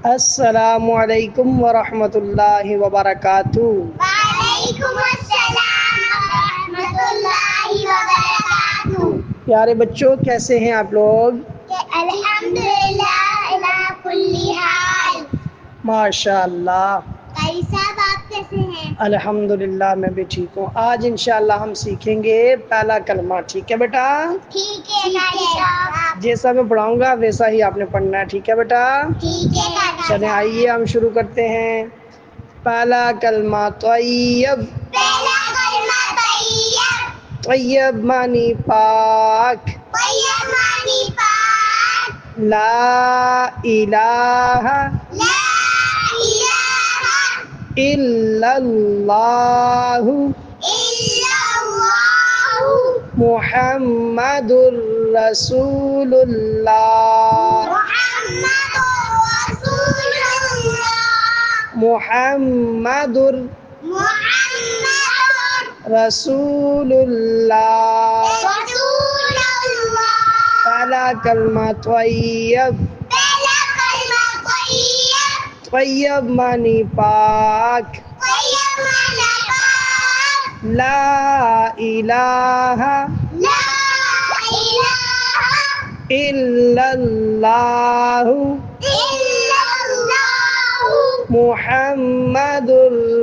السلام علیکم ورحمۃ اللہ وبرکاتہ۔ وعلیکم السلام ورحمۃ اللہ وبرکاتہ۔ پیارے بچوں، کیسے ہیں آپ لوگ؟ الحمدللہ اعلیٰ کل حال۔ ماشاء اللہ۔ قاری صاحب آپ کیسے ہیں؟ الحمدللہ میں بھی ٹھیک ہوں۔ آج انشاءاللہ ہم سیکھیں گے پہلا کلمہ، ٹھیک ہے بیٹا؟ ٹھیک ہے قاری صاحب۔ جیسا میں پڑھاؤں گا ویسا ہی آپ نے پڑھنا ہے، ٹھیک ہے بیٹا؟ ٹھیک ہے قاری صاحب۔ چلیں آئیے ہم شروع کرتے ہیں۔ پہلا کلمہ طیب۔ پہلا کلمہ طیب۔ طیب معنی پاک۔ طیب معنی پاک۔ لا الہ لا الہ الا اللہ الا اللہ محمد رسول اللہ۔ محمد رسول اللہ۔ محمد محمد رسول اللہ۔ رسول اللہ۔ پہلا کلمہ طیب۔ پہلا کلمہ طیب۔ طیب معنی پاک۔ طیب معنی پاک۔ لا الہ لا الہ الا اللہ الا اللہ محمد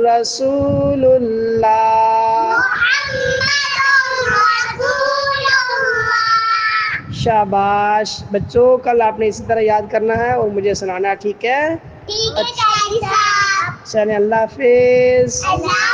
رسول اللہ۔ محمد رسول اللہ۔ شاباش بچوں، کل آپ نے اسی طرح یاد کرنا ہے اور مجھے سنانا ہے، ٹھیک ہے؟ ٹھیک ہے قاری صاحب۔ چلیں اللہ حافظ۔ اللہ